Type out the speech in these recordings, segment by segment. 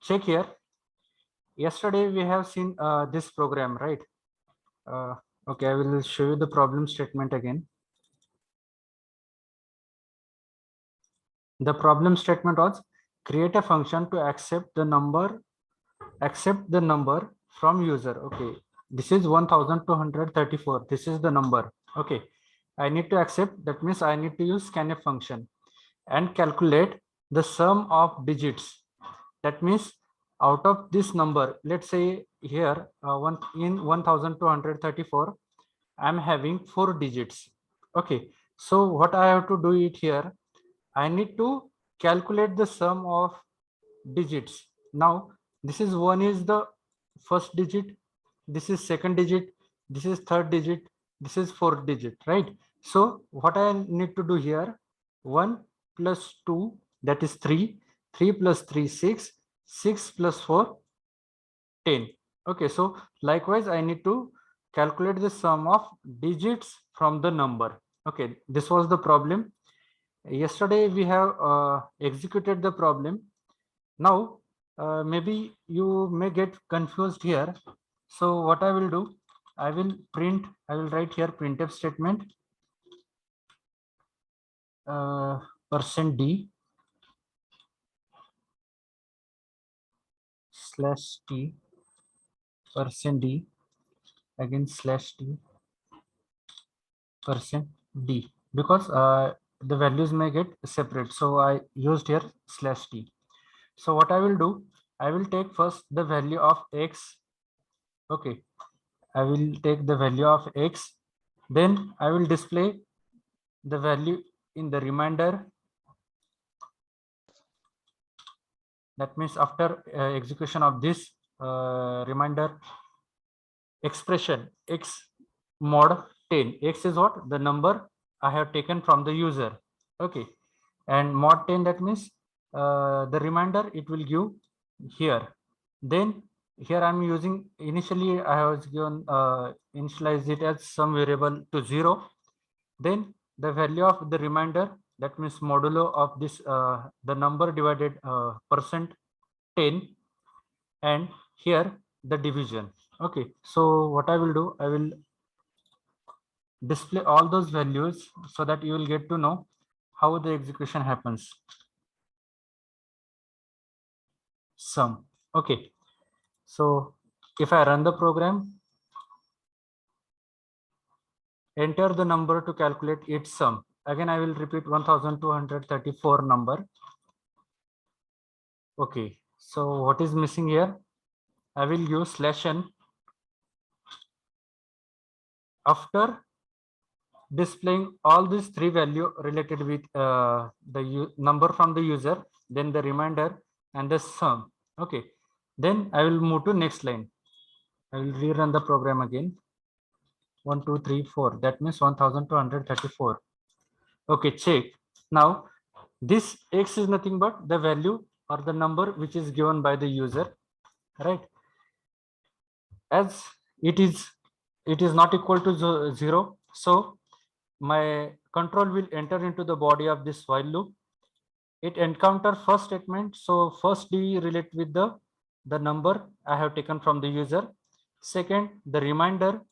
check here. Yesterday we have seen this program, right? Okay, I will show you the problem statement again. The problem statement was create a function to accept the number from user. Okay, this is 1234. This is the number. Okay, I need to accept, that means I need to use scanf function and calculate the sum of digits. That means out of this number, let's say here one in 1234, I'm having 4 digits. Okay, so what I have to do it here, I need to calculate the sum of digits. Now this is one is the first digit, this is second digit, this is third digit, this is fourth digit, right? So what I need to do here, 1 plus 2, that is 3, 3 plus 3 6, 6 plus 4 10. Okay, so likewise I need to calculate the sum of digits from the number. Okay, this was the problem. Yesterday we have executed the problem. Now maybe you may get confused here. So what I will do, I will write here printf statement %d /t %d again /t %d, because the values may get separate, so I used here /t. So what I will do, I will take first the value of x. Okay, I will take the value of x, then I will display the value in the remainder. That means after execution of this remainder expression, x mod 10, x is what the number I have taken from the user. Okay, and mod 10, that means the remainder it will give here. Then here I'm using, initially I was given initialize it as some variable to 0. Then the value of the remainder, that means modulo of this the number divided percent 10, and here the division. Okay, so what I will do, I will display all those values so that you will get to know how the execution happens. Sum. Okay, so if I run the program, enter the number to calculate its sum. Again I will repeat 1234 number. Okay, so what is missing here, I will use /n. After displaying all these three value related with the number from the user, then the remainder and the sum. Okay, then I will move to next line. I will rerun the program again. 1 2 3 4, that means 1234. Okay, check. Now this x is nothing but the value or the number which is given by the user, right? As it is not equal to 0, so my control will enter into the body of this while loop. It encounter first statement, so first d relate with the number I have taken from the user. Second, the remainder.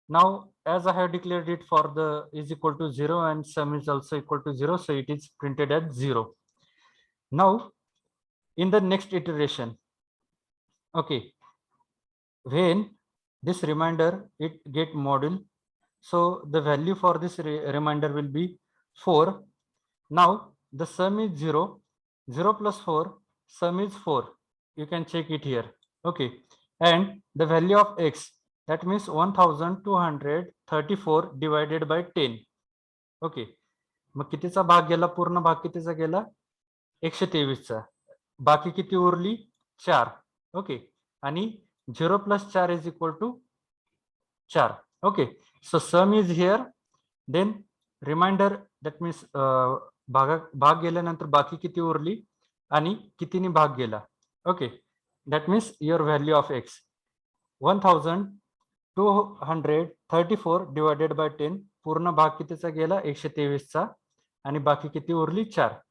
Now as I have declared it for the is equal to 0 and sum is also equal to 0, so it is printed as 0. Now in the next iteration, okay, when this remainder it get module, so the value for this remainder will be 4. Now the sum is 0, 0 plus 4, sum is 4. You can check it here. Okay, and the value of x, that means 1234 divided by 10. Okay, मग कितीचा भाग गेला, पूर्ण भाग कितीचा गेला, 123चा. बाकी किती उरली, 4. ओके, आणि 0 plus 4 is equal to 4. Okay, so sum is here, then remainder, that means भाग गेल्यानंतर बाकी किती उरली आणि कितीने भाग गेला. Okay, that means your value of x 1234 divided by 10, पूर्ण भाग कितीचा गेला, 123चा, आणि बाकी किती उरली, 4.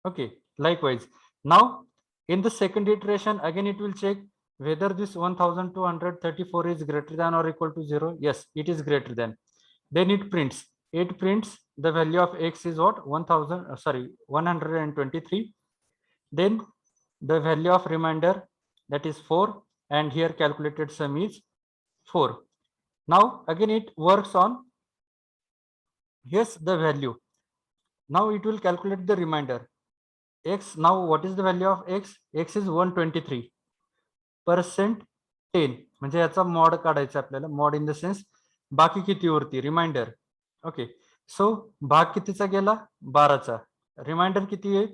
Okay, likewise now In the second iteration, again it will check whether this 1234 is greater than or equal to 0. Yes, it is greater than. Then it prints. It prints the value of x is what? 123. Then the value of remainder, that is 4, and here calculated sum is 4. Now again it works on, yes, the value. Now it will calculate the remainder. X, now what is the value of x? X is 123. % 10, म्हणजे याचा mod काढायचा आपल्याला. Mod in the sense बाकी किती उरती, reminder. Okay, सो भाग कितीचा गेला? 12चा. Reminder किती आहे?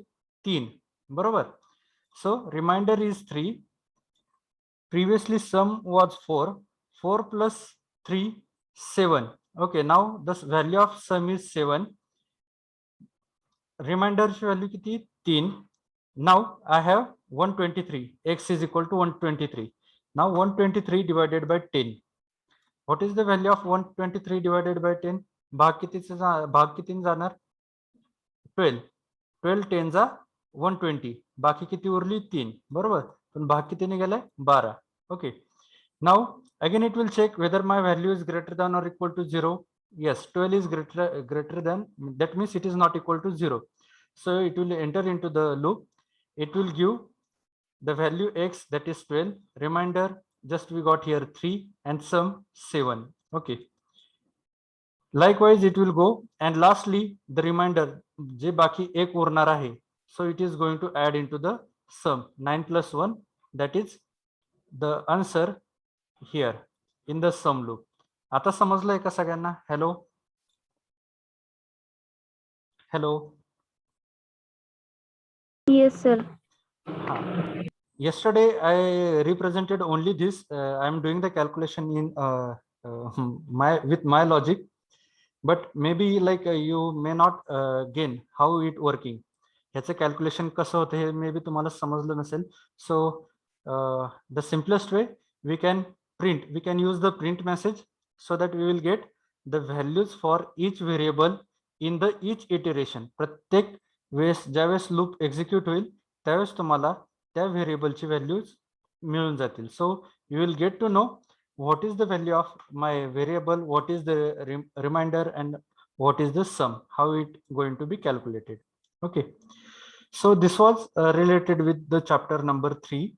3. बरोबर. So remainder is 3. Previously sum was 4. 4 plus 3, 7. Okay, now the value of sum is 7. रिमाइंडरची व्हॅल्यू किती? 3. Now I have 123. X is equal to 123. Now 123 divided by 10. What is the value of 123 divided by 10? भाग किती जाणार? 12. 12 10 जा 120. बाकी किती उरली? 3. बरोबर. पण भाग किती निघालाय? 12. Okay. Now again it will check whether my value is greater than or equal to 0. Yes, 12 is greater than. That means it is not equal to 0. So it will enter into the loop. It will give the value x, that is 12, remainder just we got here 3, and sum 7. Okay, likewise it will go, and lastly the remainder je baki ek urnar ahe, so it is going to add into the sum 9 plus 1, that is the answer here in the sum loop. आता समजलंय का सगळ्यांना? Hello hello. Yes, sir. Yesterday I represented only this. I am doing the calculation in with my logic, but maybe like you may not gain how it working. ह्याचं calculation कसं होतं हे maybe तुम्हाला समजलं नसेल. So the simplest way, we can use the print message, so that we will get the values for each variable in the each iteration. प्रत्येक वेळेस ज्यावेळेस loop execute होईल त्यावेळेस तुम्हाला त्या व्हेरिएबलची व्हॅल्यूज मिळून जातील. So you will get to know what is the value of my variable, what is the remainder, and what is the sum, how it going to be calculated. Okay, so this was related with the chapter number 3.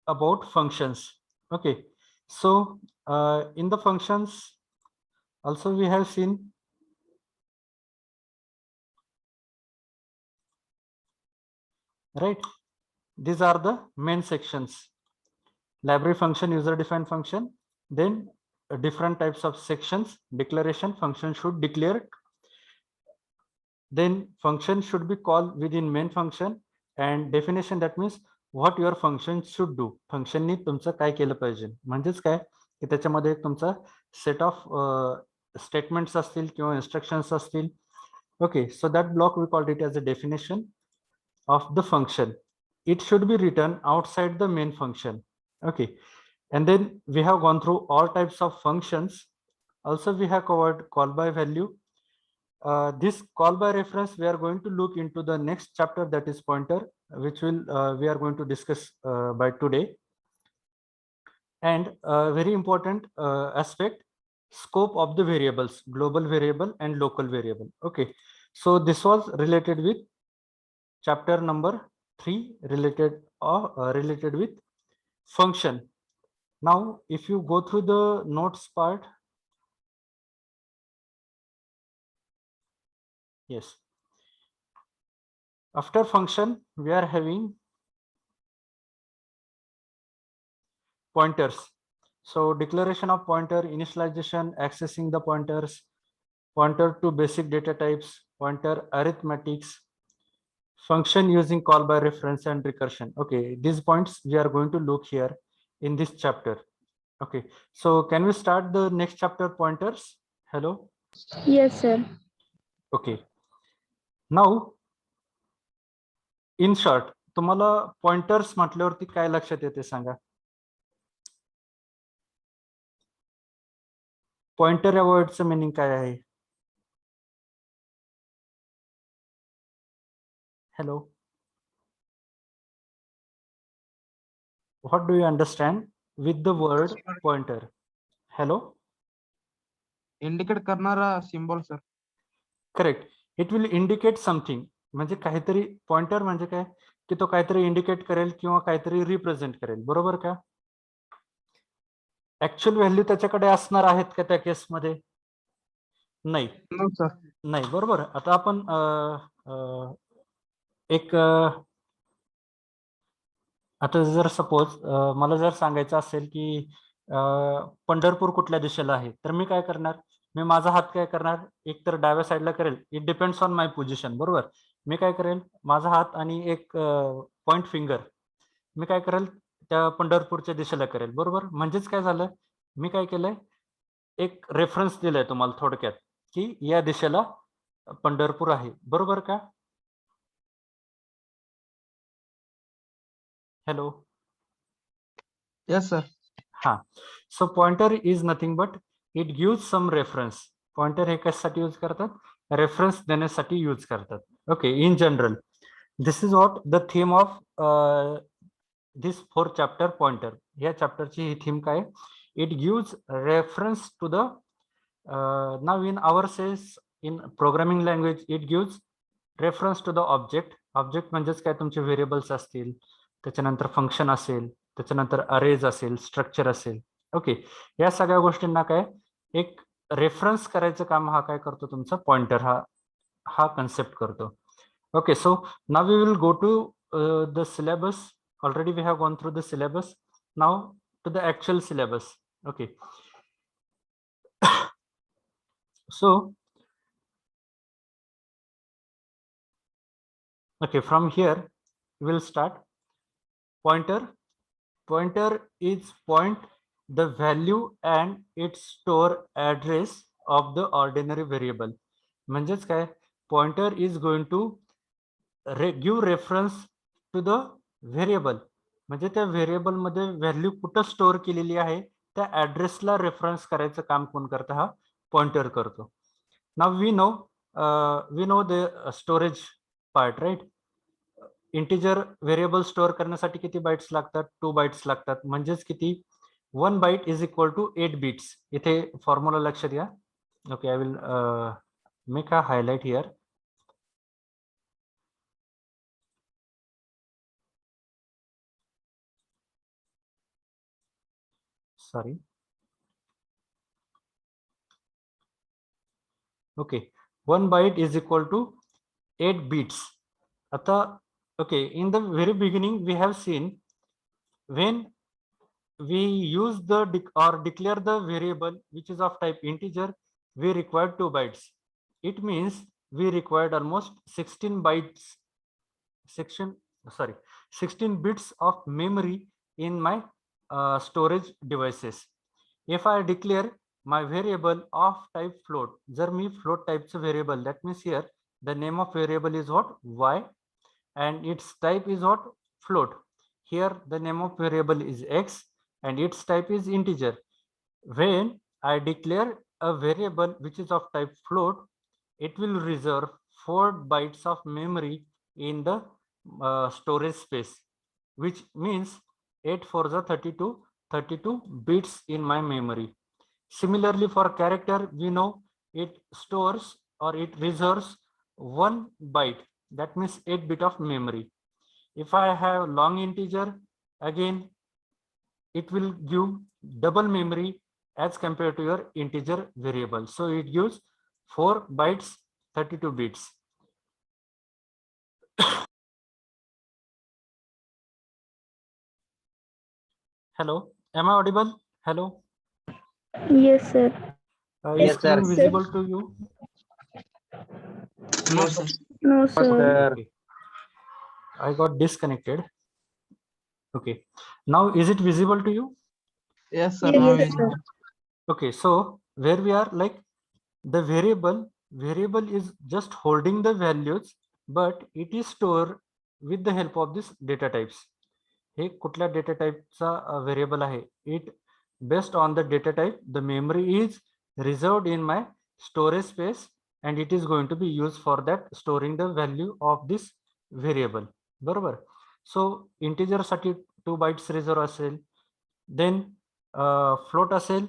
About functions. Okay, so in the functions also we have seen right, these are the main sections: library function, user defined function, then different types of sections. Declaration, function should declare, then function should be called within main function, and definition, that means what your function should do. Function नी तुमचं काय केलं पाहिजे, म्हणजेच काय की त्याच्यामध्ये तुमचा set of statements असतील किंवा इन्स्ट्रक्शन्स असतील. Okay, so that block we called it as a definition of the function. It should be written outside the main function. Okay, and then we have gone through all types of functions. Also we have covered call by value. This call by reference we are going to look into the next chapter, that is pointer, which will we are going to discuss by today. And very important aspect, scope of the variables, global variable and local variable. Okay, so this was related with chapter number 3, related with function. Now if you go through the notes part, yes, after function we are having pointers. So declaration of pointer, initialization, accessing the pointers, pointer to basic data types, pointer arithmetics, function using call by reference, and recursion. Okay, these points we are going to look here in this chapter. Okay, so can we start the next chapter, pointers? Hello. Yes, sir. Okay, now in short तुम्हाला pointers म्हटल्यावरती काय लक्षात येते सांगा? Pointer या वर्डचं meaning काय आहे? Hello, what do you understand with the word pointer? Hello, indicate करणारा symbol sir. Correct. It will indicate something, म्हणजे काहीतरी. पॉइंटर म्हणजे काय की तो काहीतरी इंडिकेट करेल किंवा काहीतरी रिप्रेझेंट करेल, बरोबर का? ऍक्च्युअल व्हॅल्यू त्याच्याकडे असणार आहेत का त्या केसमध्ये? नाही, नो सर. नाही, बरोबर. आता आपण एक आता जर सपोज मला जर सांगायचं असेल की पंढरपूर कुठल्या दिशेला आहे, तर मी काय करणार? मी माझा हात काय करणार? एक तर डाव्या साईडला करेल. It depends on my position, बरोबर. मी काय करेल? माझा हात आणि एक पॉइंट फिंगर मी काय करेल? त्या पंढरपूरच्या दिशेला करेल, बरोबर. म्हणजेच काय झालं? मी काय केलंय? एक रेफरन्स दिलाय तुम्हाला थोडक्यात की या दिशेला पंढरपूर आहे, बरोबर का? हॅलो. Yes sir. हा, so pointer is nothing but it gives some reference. Pointer हे कशासाठी यूज करतात? रेफरन्स देण्यासाठी यूज करतात. Okay, in general this is what the theme of this 4th chapter pointer. या चॅप्टरची ही थीम काय? It gives reference to the नाव इन आवर सेस in programming language it gives reference to the object. Object म्हणजेच काय? तुमचे variables असतील, त्याच्यानंतर फंक्शन असेल, त्याच्यानंतर अरेज असेल, स्ट्रक्चर असेल. ओके, या सगळ्या गोष्टींना काय एक रेफरन्स करायचं काम हा काय करतो? तुमचा पॉइंटर हा कन्सेप्ट करतो. Okay, so now we will go to the syllabus. Already we have gone through the syllabus. Now to the actual syllabus. Okay, so okay, from here we'll start. Pointer is point the value and its store address of the ordinary variable. म्हणजेच काय? Pointer is going to give reference to the variable. म्हणजे त्या variable मध्ये value कुठं store केलेली आहे त्या ऍड्रेसला reference करायचं काम कोण करतं? हा पॉइंटर करतो. Now we know the storage part, right? Integer variable store करण्यासाठी किती बाइट्स लागतात? 2 बाइट्स लागतात. म्हणजेच किती? 1 byte is equal to 8 bits. इथे फॉर्म्युला लक्षात घ्या. Okay, I will make a highlight here. Sorry. Okay, 1 byte is equal to 8 bits. Ata, okay, in the very beginning we have seen when we use the or declare the variable which is of type integer, we require 2 bytes. It means we required almost 16 bytes 16 bits of memory in my storage devices. If I declare my variable of type float, जर मी float type's variable, that means here the name of variable is what? Y, and its type is what? Float. Here the name of variable is X and its type is integer. When I declare a variable which is of type float, it will reserve 4 bytes of memory in the storage space, which means 8 for the 32 bits in my memory. Similarly, for character, we know it stores or it reserves 1 byte, that means 8 bit of memory. If I have long integer, again it will give double memory as compared to your integer variable. So it gives 4 bytes 32 bits. Hello, am I audible? Hello. Yes, sir. Is Yes, screen sir. visible to you? No sir. No, sir. Okay. I got disconnected. Okay. Now is it visible to you? Yes sir. Yes, Now sir. visible. Okay. So where we are, like the variable is just holding the values, but it is stored with the help of this data types. हे कुठल्या data टाइपचा variable आहे. It based on the data type the memory is reserved in my storage space and it is going to be use for that storing the value of this variable. बरोबर. So integer साठी 2 bytes reserve असेल. Then float असेल,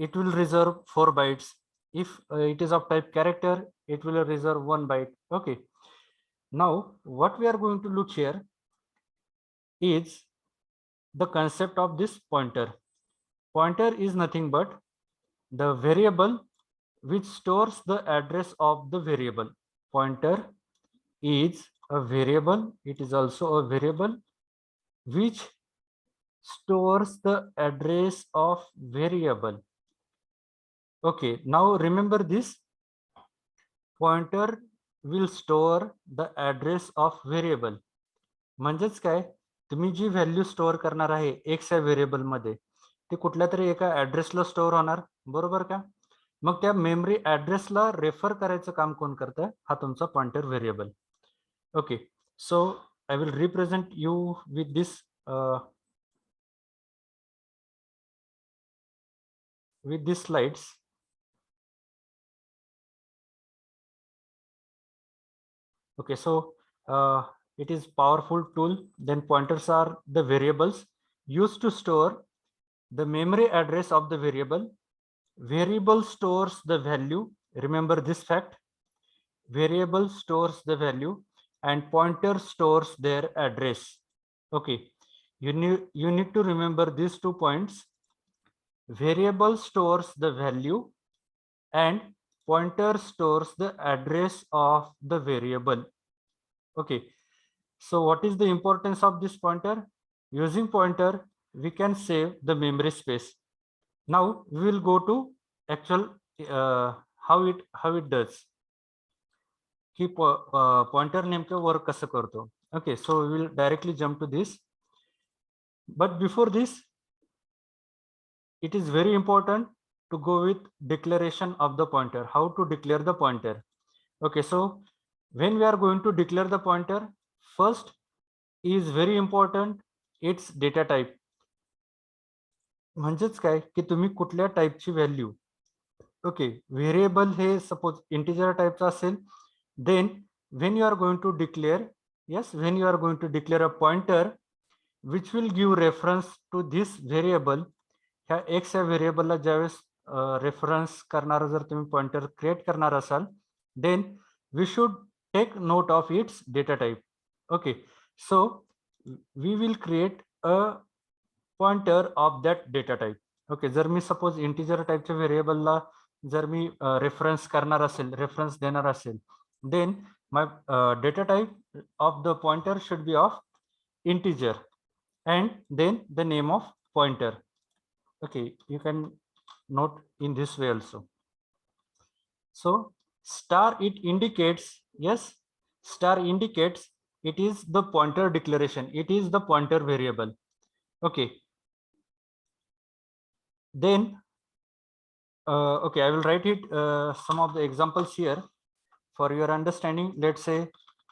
it will reserve 4 bytes. If it is of type character, it will reserve 1 byte. Okay. Now what we are going to look here is the concept of this pointer. Pointer is nothing but the variable which stores the address of the variable. Pointer is a variable. It is also a variable which stores the address of variable. Okay, now remember this. Pointer will store the address of variable. म्हणजेच काय, तुम्ही जी value store करणार आहे x या variable मध्ये, ते कुठल्या तरी एका ऍड्रेसला स्टोअर होणार. बरोबर का? मग त्या मेमरी ऍड्रेसला रेफर करायचं काम कोण करतं? हा तुमचा pointer variable. Okay, so I will represent you with this slides. Okay, so it is powerful tool. Then pointers are the variables used to store the memory address of the variable. Variable stores the value. Remember this fact. Variable stores the value and pointer stores their address. Okay, you need to remember these 2 points. Variable stores the value and pointer stores the address of the variable. Okay, so what is the importance of this pointer? Using pointer we can save the memory space. Now we will go to actual how it does, की pointer नेमकं work कसं करतो. Okay, so we will directly jump to this, but before this it is very important to go with declaration of the pointer. How to declare the pointer? Okay, so when we are going to declare the pointer, first is very important its data type. म्हणजेच काय की तुम्ही कुठल्या टाइपची value. Okay, variable हे suppose integer टाइपचा असेल, then when you are going to declare, yes, when you are going to declare a pointer which will give reference to this variable, ह्या x या व्हेरिएबलला ज्यावेळेस रेफरन्स करणारा जर तुम्ही पॉइंटर क्रिएट करणार असाल, then we should take note of its data type. Okay, so we will create a pointer of that data type. Okay, जर मी सपोज इंटिजर टाइपच्या व्हेरिएबलला जर मी रेफरन्स करणार असेल, रेफरन्स देणार असेल, then my data type of the pointer should be of integer and then the name of pointer. Okay, you can note in this way also. So star, it indicates, yes, star indicates it is the pointer declaration, it is the pointer variable. Okay, then okay, I will write it some of the examples here for your understanding. Let's say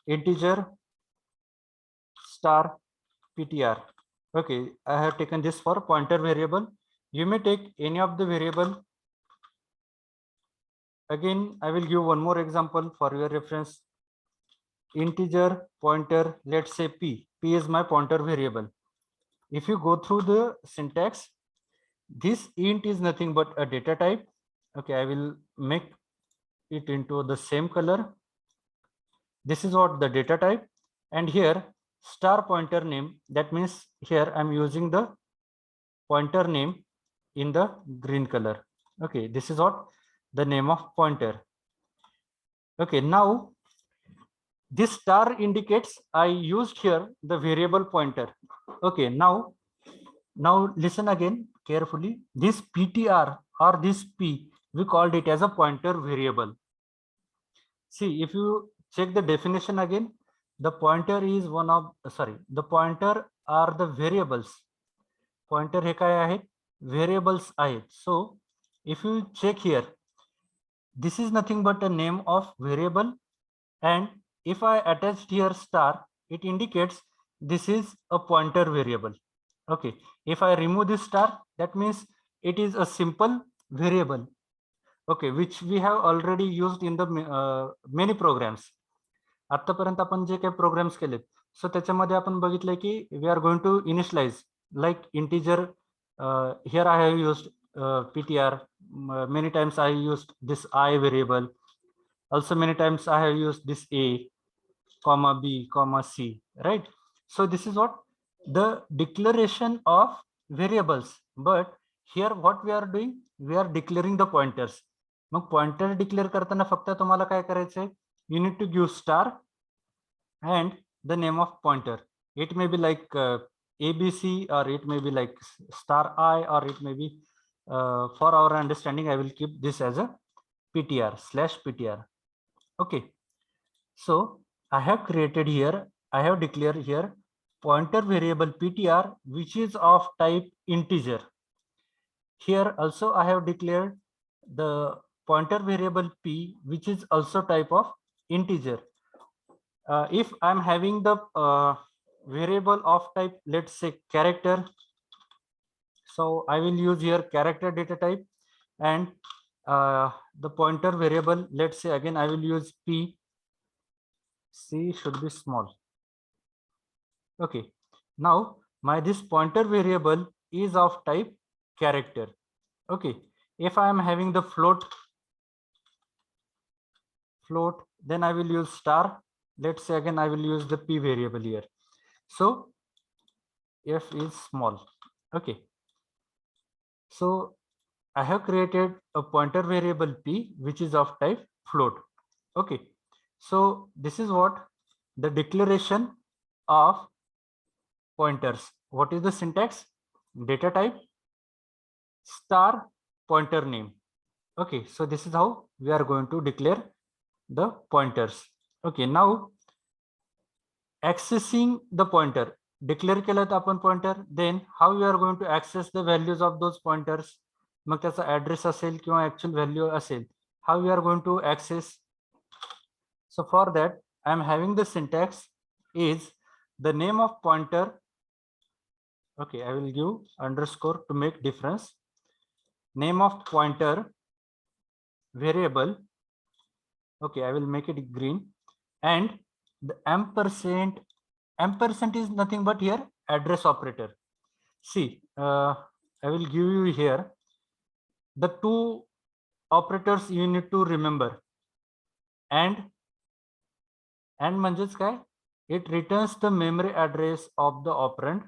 integer star ptr. Okay, I have taken this for pointer variable. You may take any of the variable. Again, I will give one more example for your reference. Integer pointer, let's say p. P is my pointer variable. If you go through the syntax, this int is nothing but a data type. Okay, I will make it into the same color. This is what the data type, and here star pointer name, that means here I'm using the pointer name in the green color. Okay, this is what the name of pointer. Okay, now this star indicates I used here the variable pointer. Okay, now listen again carefully. This ptr or this p, we called it as a pointer variable. See, if you check the definition again, the pointer is one of, sorry, the pointer are the variables. Pointer हे काय आहेत? Variables आहेत. So if you check here, this is nothing but a name of variable, and if I attached here star, it indicates this is a pointer variable. Okay, if I remove this star, that means it is a simple variable, okay, which we have already used in the many programs. आतापर्यंत आपण जे काही programmes केलेत, सो त्याच्यामध्ये आपण बघितलंय की we are going to initialize like integer. Here I have used ptr, many times I used this I variable, also many times I have used this a comma b comma c, right? So this is what the declaration of variables, but here what we are doing, we are declaring the pointers. Mug pointer declare करताना फक्त तुम्हाला काय करायचंय, you need to give star and the name of pointer. It may be like abc, or it may be like star I, or it may be for our understanding I will keep this as a ptr /ptr. Okay, so I have created here, I have declared here pointer variable ptr which is of type integer. Here also I have declared the pointer variable p which is also type of integer. If I'm having the variable of type, let's say character, so I will use here character data type, and the pointer variable, let's say again I will use p, c should be small. Okay, now my this pointer variable is of type character. Okay, if I am having the float, then I will use star. Let's say again I will use the p variable here. So f is small. Okay, so I have created a pointer variable p which is of type float. Okay, so this is what the declaration of pointers. What is the syntax? Data type star pointer name. Okay, so this is how we are going to declare the pointers. Okay, now accessing the pointer, declare केलं आपण pointer, then how we are going to access the values of those pointers. मग त्याचा address असेल किंवा actual value असेल, how we are going to access. So for that I am having the syntax is the name of pointer. Okay, I will give underscore to make difference. Name of pointer variable. Okay, I will make it green, and the ampersand is nothing but here address operator. See, I will give you here the two operators you need to remember. And म्हणजेच काय, it returns the memory address of the operand,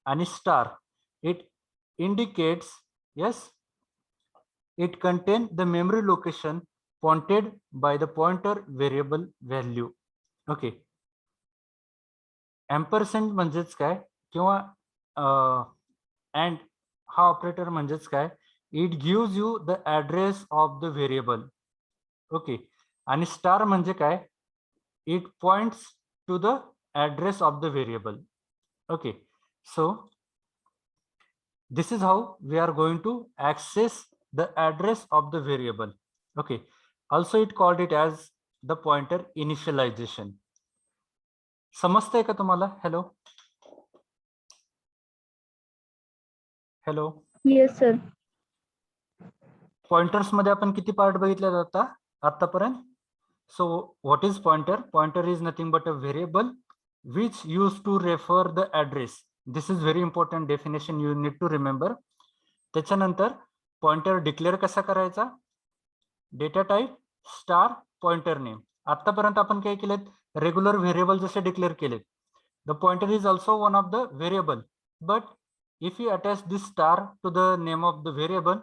and star, it indicates, yes, it contains the memory location pointed by the pointer variable value. Okay, ampersand म्हणजेच काय किंवा and हा operator म्हणजेच काय, it gives you the address of the variable. Okay, आणि star म्हणजे काय, it points to the address of the variable. Okay, so this is how we are going to access the address of the variable. Okay, also it called it as the pointer initialization. समजतंय का तुम्हाला? Hello hello. Yes, sir. Pointers मध्ये आपण किती part बघितले जाता आतापर्यंत? So what is pointer? Pointer is nothing but a variable which used to refer the address. This is very important definition you need to remember. त्याच्यानंतर pointer declare कसा करायचा? Data type star pointer name. आतापर्यंत आपण काय केलेत, regular variable जसे declare केलेत. The pointer is also one of the variable, but if you attach this star to the name of the variable,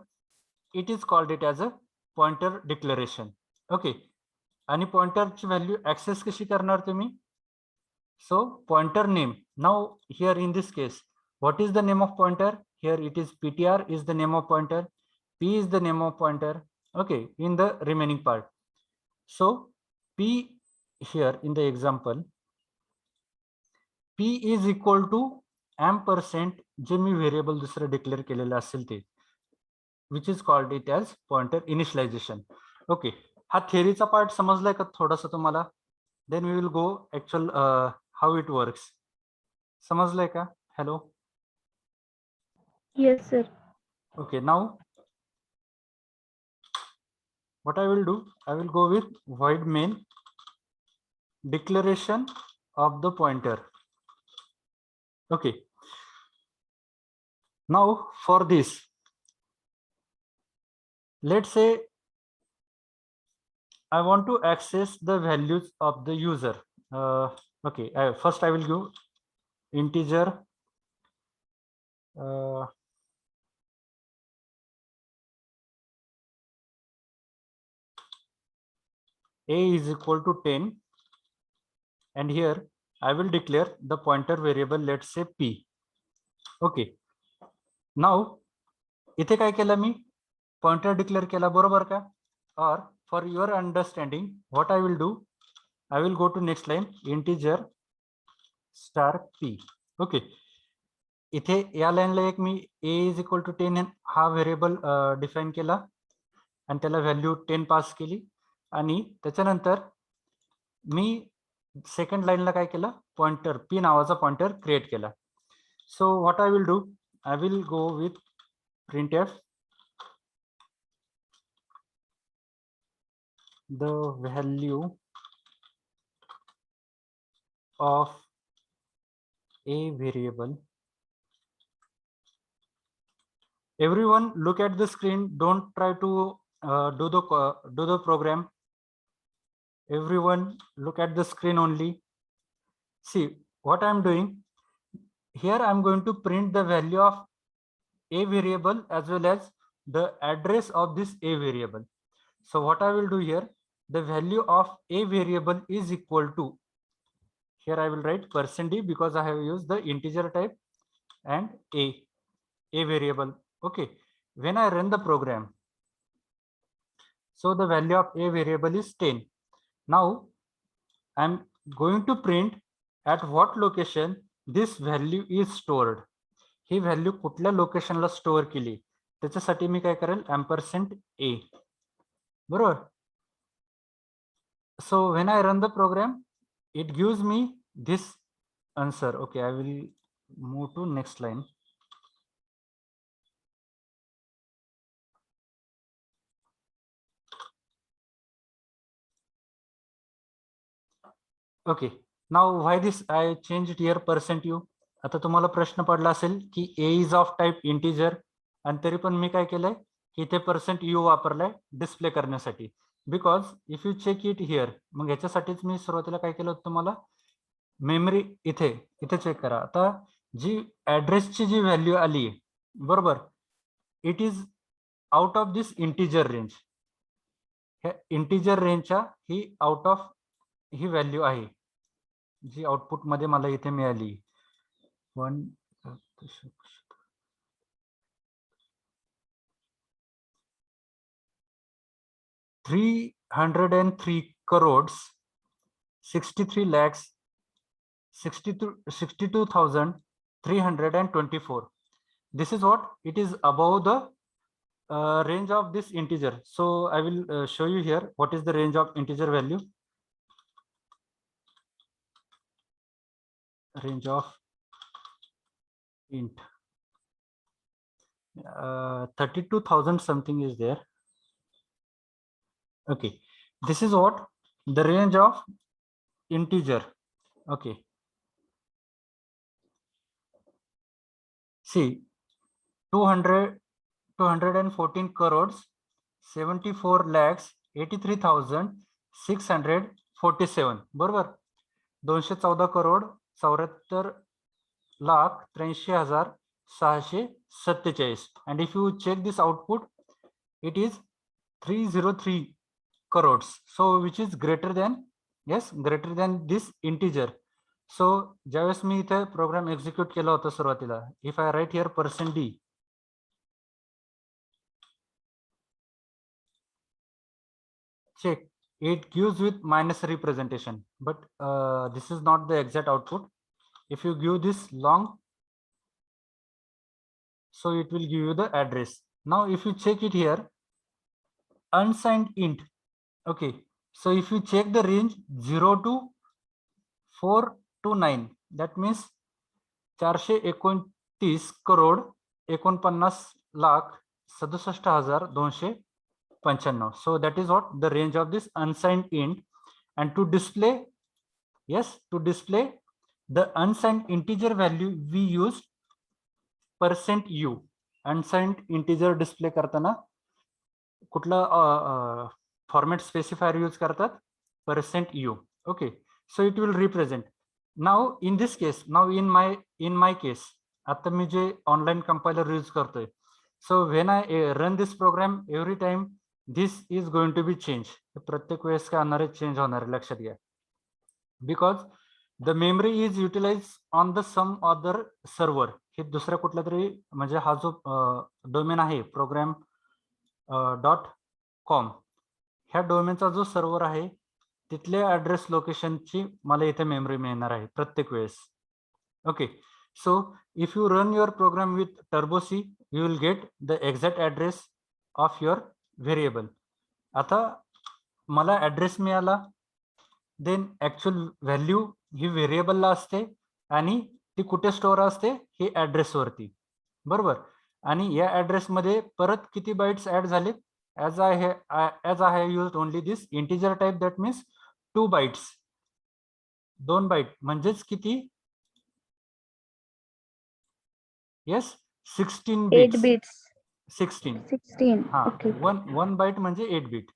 it is called it as a pointer declaration. Okay, आणि पॉइंटरची value access कशी करणार तुम्ही? So pointer name, now here in this case what is the name of pointer? Here it is ptr is the name of pointer, p is the name of pointer. Okay, in the remaining part, so p here in the example, p is equal to ampersand जे मी variable दुसरं declare केलेलं असेल ते, which is called it as pointer initialization. Okay, हा थेअरीचा part समजलाय का थोडासा तुम्हाला? Then we will go actual how it works. समजलंय का? Hello. Yes, sir. Okay, now what I will do, I will go with void main declaration of the pointer. Okay. Now for this, let's say I want to access the values of the user. Okay, first I will give integer a is equal to 10, and here I will declare the pointer variable, let's say p. Okay, now इथे काय केलं मी, pointer declare केला, बरोबर का? Or for your understanding, what I will do, I will go to next line, integer star p. Okay, इथे या लाईनला एक मी a is equal to 10 हा व्हेरिएबल डिफाइन केला आणि त्याला व्हॅल्यू 10 पास केली, आणि त्याच्यानंतर मी सेकंड लाईनला काय केलं, पॉइंटर p नावाचा पॉइंटर क्रिएट केला. So what I will do, I will go with printf the value of a variable. Everyone look at the screen, don't try to do the program. Everyone look at the screen only. See what I'm doing here, I'm going to print the value of a variable as well as the address of this a variable. So what I will do here, the value of a variable is equal to, here I will write %d because I have used the integer type, and a variable. Okay, when I run the program, so the value of a variable is 10. Now I'm going to print at what location this value is stored. He value कुठल्या लोकेशनला store केली त्याच्यासाठी मी काय करेल, %a, बरोबर. So when I run the program, it gives me this answer. Okay, I will move to next line. Okay, now why this I changed here %u. आता तुम्हाला प्रश्न पडला असेल की a is of type integer, आणि तरी पण मी काय केलंय की इथे %u वापरलाय डिस्प्ले करण्यासाठी, because if you check it here. मग ह्याच्यासाठीच मी सुरुवातीला काय केलं होतं, तुम्हाला मेमरी इथे चेक करा. आता जी ऍड्रेसची जी व्हॅल्यू आली, बरोबर, it is out of this integer range. ह्या इंटिजर रेंजच्या ही आउट ऑफ ही व्हॅल्यू आहे जी आउटपुट मध्ये मला इथे मिळाली. 303 crores 63 lakhs 62,324. This is what it is above the range of this integer. So I will show you here what is the range of integer value. Range of int 32,000 something is there. Okay, this is what the range of integer. Okay, see 214 crores 74 lakhs 83,647, बरोबर. 214 crore 74,83,647. and if you check this output, it is 303 crores, so which is greater than, yes, greater than this integer. So ज्यावेळेस मी इथे programme execute केला होता सुरुवातीला, if I write here %d, check, it gives with minus representation, but this is not the exact output. If you give this long, so it will give you the address. Now if you check it here, unsigned int. Okay, so if you check the range 0 to 4 429 that means 429,67,295. So that is what the range of this unsigned int. And to display, yes, to display the unsigned integer value, we use %u. Unsigned integer display करताना कुठला format specifier use करतात? %u. Okay, so it will represent. Now in this case, now in my case, आता मी जे online compiler use करतोय, so when I run this program, every time this is going to be changed. प्रत्येक वेळेस काय होणार आहे? Change होणार आहे, लक्षात घ्या. Because the memory is utilized on the some other server. हे दुसऱ्या कुठल्या तरी म्हणजे हा जो डोमेन आहे program.com, ह्या डोमेनचा जो सर्व्हर आहे तिथल्या ऍड्रेस लोकेशनची मला इथे मेमरी मिळणार आहे प्रत्येक वेळेस. Okay, so if you run your program with Turbo C, you will get the exact address of your variable. आता मला ऍड्रेस मिळाला, देन ऍक्च्युअल व्हॅल्यू ही व्हेरिएबलला असते आणि ती कुठे स्टोअर असते? ही ऍड्रेसवरती, बरोबर. आणि या ऍड्रेसमध्ये परत किती बाइट्स ऍड झाले? as I have used only this integer type, that means 2 bytes. 2 bite म्हणजेच किती? yes, 16 8 bits. bits. 16. हा, Okay. 1 बाईट म्हणजे 8 बीट.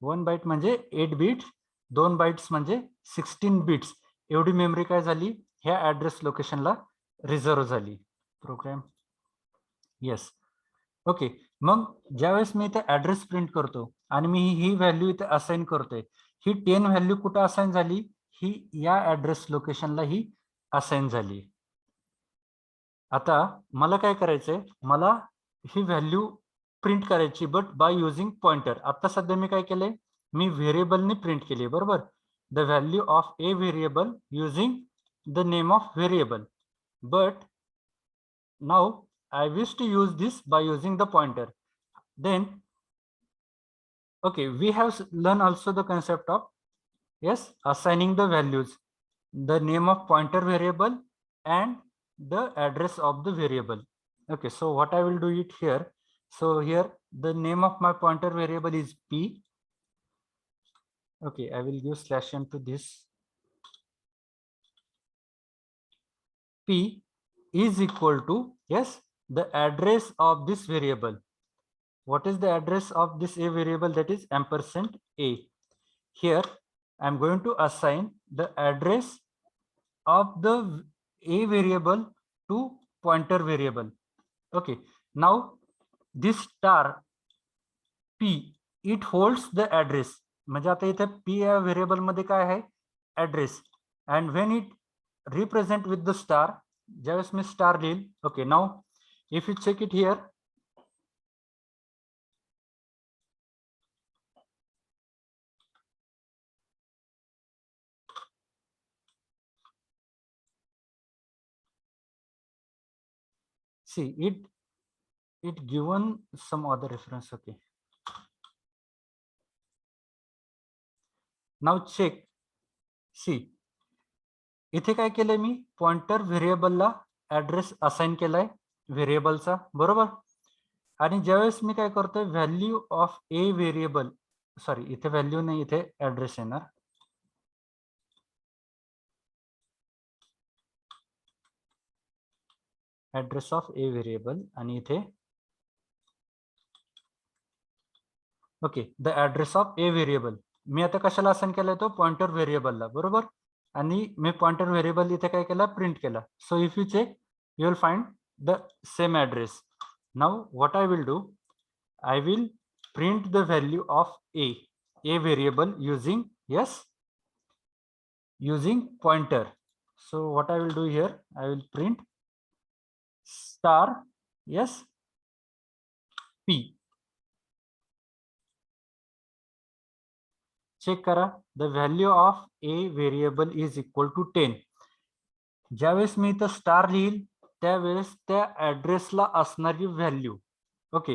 1 बाईट म्हणजे 8 बीट, 2 बाइट्स म्हणजे 16 बीट्स. एवढी मेमरी काय झाली? ह्या ऍड्रेस लोकेशनला रिझर्व झाली. Programme, yes. ओके, मग ज्यावेळेस मी इथे ऍड्रेस प्रिंट करतो आणि मी ही व्हॅल्यू इथे असाइन करतोय, ही 10 व्हॅल्यू कुठे असाइन झाली? ही या ऍड्रेस लोकेशनला ही असाइन झाली. आता मला काय करायचंय? मला ही व्हॅल्यू प्रिंट करायची, बट बाय युझिंग पॉइंटर. आता सध्या मी काय केलंय? मी व्हेरिएबलने प्रिंट केली, बरोबर. The value of a variable using the name of variable. But now I wish to use this by using the pointer. Then okay, we have learned also the concept of, yes, assigning the values, the name of pointer variable and the address of the variable. Okay, so what I will do it here. So here the name of my pointer variable is p. Okay, I will give /n to this. P is equal to, yes, the address of this variable. What is the address of this a variable? That is %a. Here I am going to assign the address of the a variable to pointer variable. Okay, now this star p, it holds the address. म्हणजे आता इथे p या variable मध्ये काय आहे? Address. And when it represent with the star, ज्यावेळेस मी star लिहिल. Okay, now if you check it here, see it given some other reference. Okay, now check. see, इथे काय केलंय मी? पॉइंटर व्हेरिएबलला ऍड्रेस असाइन केलाय व्हेरिएबलचा, बरोबर. आणि ज्यावेळेस मी काय करतोय? Value of a variable, sorry इथे व्हॅल्यू नाही, इथे ऍड्रेस येणार. ऍड्रेस ऑफ ए व्हेरिएबल आणि इथे okay, the address of a variable. मी आता कशाला असाइन केलाय? तो पॉइंटर व्हेरिएबलला, बरोबर. आणि मी पॉइंटर व्हेरिएबल इथे काय केला? प्रिंट केला. So if you check, you will find the same address. Now what I will do, I will print the value of a variable using, yes, using pointer. So what I will do here, I will print star, yes, p. Check करा, the value of a variable is equal to 10. ज्यावेळेस मी इथं star लिहिल त्यावेळेस त्या ऍड्रेसला असणारी value. Okay,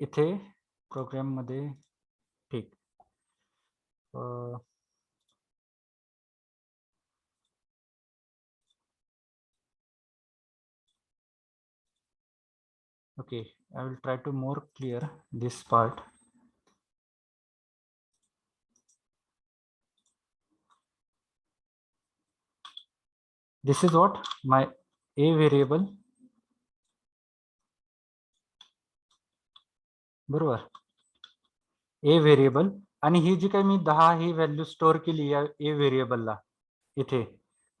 इथे programme मध्ये, ठीक, Okay, I will try to more clear this part. This is what my a variable, बरोबर, a variable, आणि ही जी काही मी 10 ही व्हॅल्यू स्टोअर केली या a व्हेरिएबलला इथे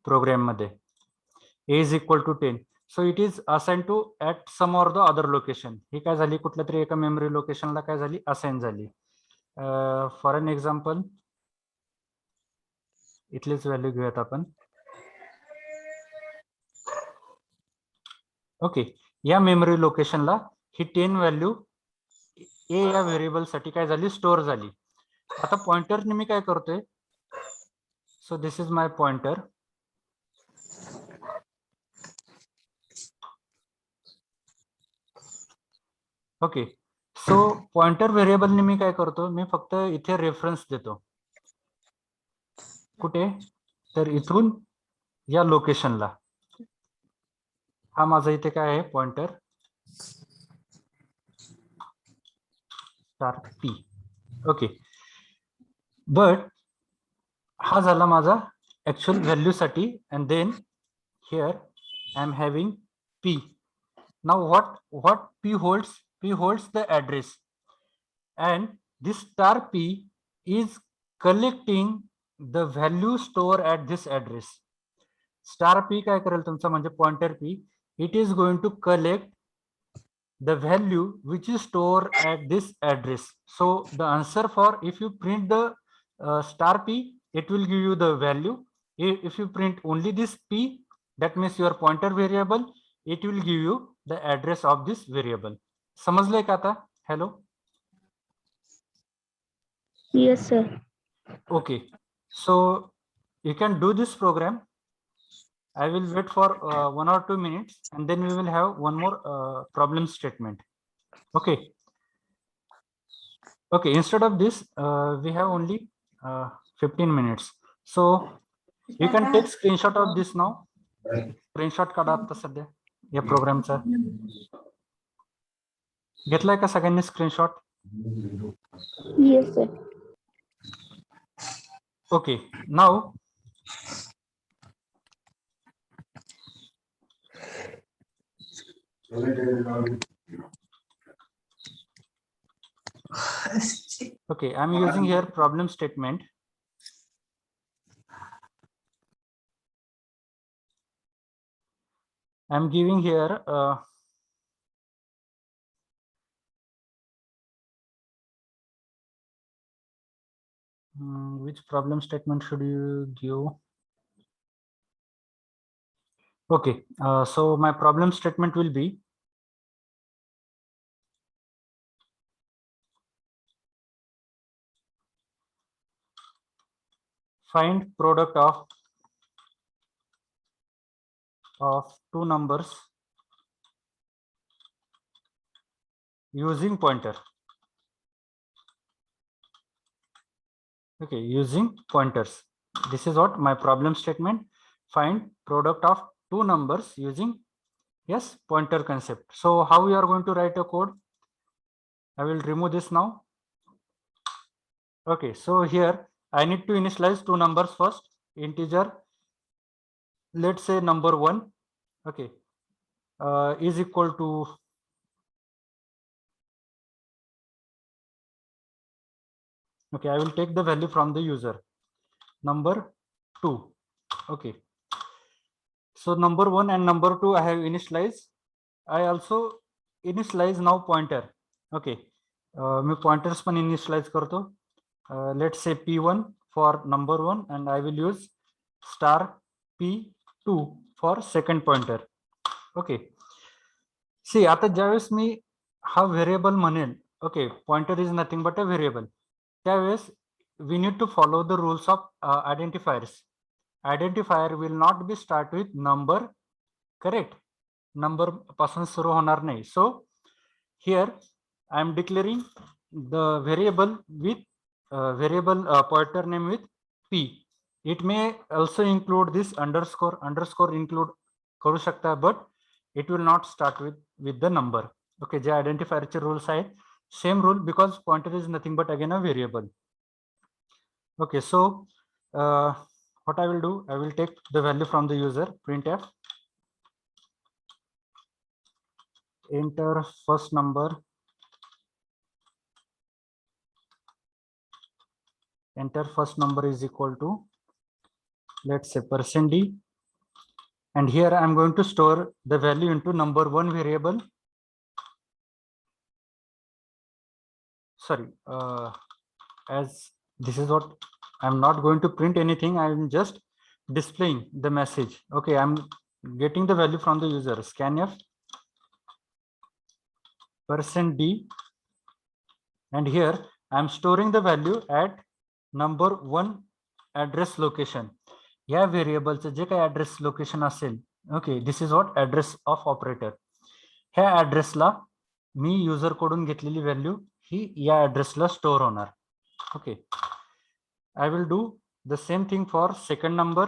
प्रोग्राम मध्ये, a is equal to 10, so it is assigned to at some or the other location. ही काय झाली, कुठल्या तरी एका मेमरी लोकेशनला काय झाली, असाइन झाली. फॉर एन एक्झाम्पल इथलीच व्हॅल्यू घेऊयात आपण. ओके, या मेमरी लोकेशनला ही 10 व्हॅल्यू ए या व्हेरिएबल साठी काय झाली, स्टोअर झाली. आता पॉइंटरने मी काय करतोय, so this is my pointer. Okay, so pointer व्हेरिएबलने मी काय करतो, मी फक्त इथे रेफरन्स देतो. कुठे, तर इथून या लोकेशनला. हा माझा इथे काय आहे pointer star p. Okay, but हा झाला माझा ऍक्च्युअल व्हॅल्यू साठी, and then here I am having p. Now what p holds the address, and this star p is collecting the value stored at this address. Star p काय करेल तुमचा म्हणजे pointer p, it is going to collect the value which is stored at this address. So the answer for, if you print the star p, it will give you the value. If you print only this p, that means your pointer variable, it will give you the address of this variable. समजलंय का आता? Hello? Yes, sir. Okay, so you can do this program. I will wait for 1 or 2 minutes, and then we will have one more problem statement. Okay. Okay, instead of this, we have only 15 minutes. So you can take screenshot of this now. Screenshot काढा आता सध्या या प्रोग्रामचा. घेतलाय का सगळ्यांनी screenshot? Yes, sir. Okay, now okay, I'm using here problem statement. I'm giving here which problem statement should you give? Okay, so my problem statement will be find product of two numbers using pointer. Okay, using pointers. This is what my problem statement. Find product of two numbers using, yes, pointer concept. So how we are going to write a code? I will remove this now. Okay, so here I need to initialize two numbers first. Integer, let's say number 1, okay, is equal to, okay, I will take the value from the user, number 2. Okay, so number 1 and number 2 I have initialized. I also initialize now pointer. Okay, me pointers पण initialize करतो. Let's say p1 for number 1, and I will use star p2 for second pointer. Okay, see आता ज्यावेळेस मी हा variable म्हणेल, okay, pointer is nothing but a variable, त्यावेळेस we need to follow the rules of identifiers. Identifier will not be start with number, correct? Number पासून सुरू होणार नाही. So here I am declaring the variable with variable pointer name with p. It may also include this underscore include करू शकता, but it will not start with the number. ओके, जे आयडेंटिफायरचे rules आहेत, same rule, because pointer is nothing but again a variable. Okay, so what I will do, I will take the value from the user, printf, enter first number, enter first number is equal to, let's say, %d, and here I am going to store the value into number one variable. Sorry, as this is what I'm not going to print anything, I'm just displaying the message. Okay, I'm getting the value from the user, scanf %d, and here I'm storing the value at number one address location. या व्हेरिएबलचं जे काही address location असेल, okay, this is what address of operator. ह्या ऍड्रेसला मी user कडून घेतलेली value ही या ऍड्रेसला store होणार. Okay, I will do the same thing for second number.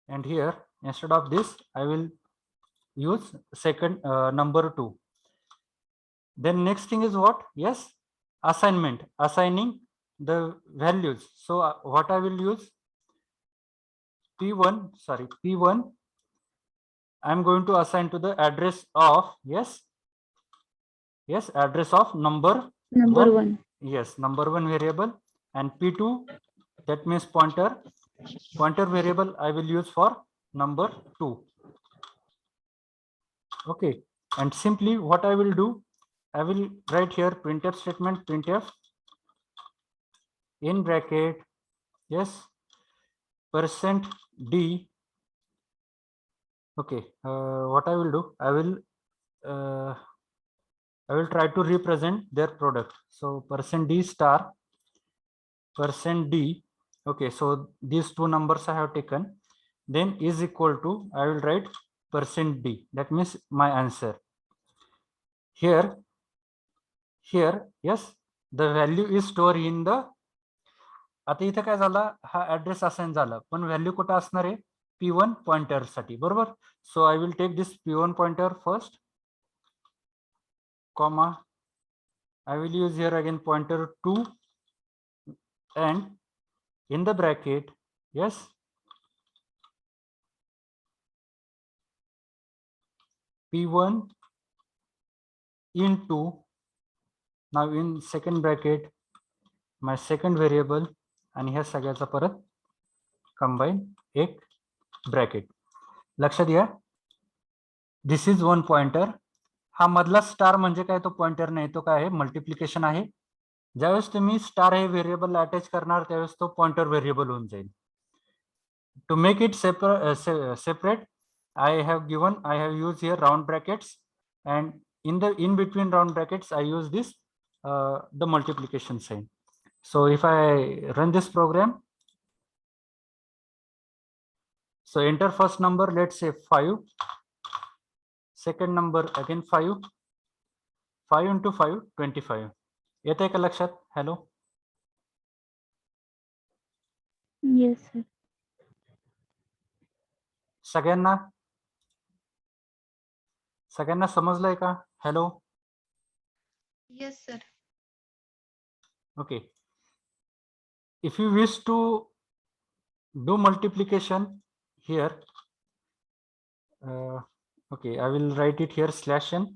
And here, instead of this, I will use second number 2. Then next thing is what? Yes, assignment, assigning the values. So what I will use, P1, I'm going to assign to the address of, yes, address of number one. Yes, number one variable. And P2, that means pointer variable I will use for number 2. Okay, and simply what I will do, I will write here printf statement, printf in bracket, yes, %d. Okay, what I will do, I will try to represent their product. So %d star %d. Okay, so these two numbers I have taken, then is equal to, I will write %d, that means my answer. Here, yes, the value is stored in the, आता इथे काय झालं, हा address assign झाला, पण value कुठे असणार आहे, P1 पॉइंटर साठी, बरोबर. So I will take this P1 pointer first, comma, I will use here again pointer 2, and in the bracket, yes, P1 into, now in second bracket, my second variable, आणि ह्या सगळ्याचा परत combine एक bracket. लक्षात घ्या, this is one pointer. हा मधला star म्हणजे काय, तो पॉइंटर नाही, तो काय आहे, मल्टिप्लिकेशन आहे. ज्यावेळेस तुम्ही स्टार हे व्हेरिएबल अटॅच करणार, त्यावेळेस तो पॉइंटर व्हेरिएबल होऊन जाईल. To make it separate, I have used here round brackets, and in between round brackets I use this the multiplication sign. So if I run this program, so enter first number, let's say 5, second number again 5 into 5, 25. येते का लक्षात? Hello, Yes, sir. सगळ्यांना समजलंय का? Hello. Yes, sir. Okay, if you wish to do multiplication here, okay, I will write it here /n.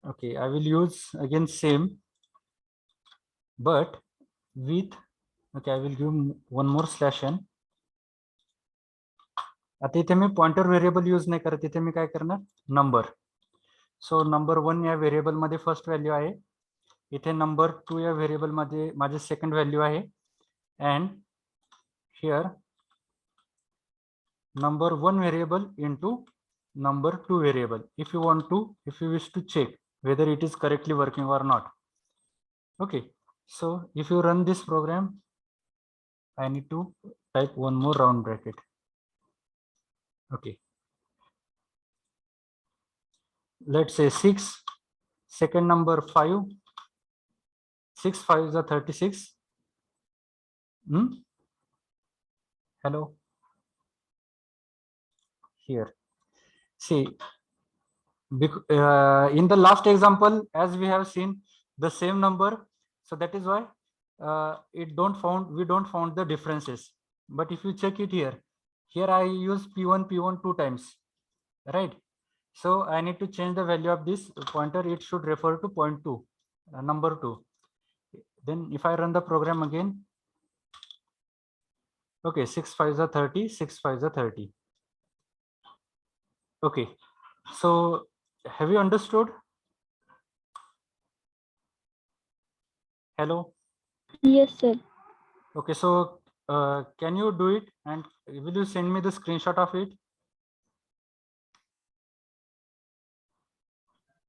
Okay, I will use again same, but with, okay, I will give one more /n. आता इथे मी pointer variable use नाही करत, इथे मी काय करणार, number. So number 1 या variable मध्ये first value आहे, इथे नंबर 2 या व्हेरिएबल मध्ये माझे सेकंड व्हॅल्यू आहे, and here number 1 variable into number 2 variable, if you wish to check whether it is correctly working or not. Okay, so if you run this program, I need to type one more round bracket. Okay, let's say 6, second number 5, 6 5 is 36. Hello. Here. See, in the last example, as we have seen the same number, so that is why we don't found the differences. But if you check it here I use p1 two times, right? So I need to change the value of this pointer. It should refer to point 2, number 2. Then if I run the program again, okay, 6 5s are 30, 6 5s are 30. Okay, so have you understood? Hello. Yes, sir. Okay, so can you do it and will you send me the screenshot of it?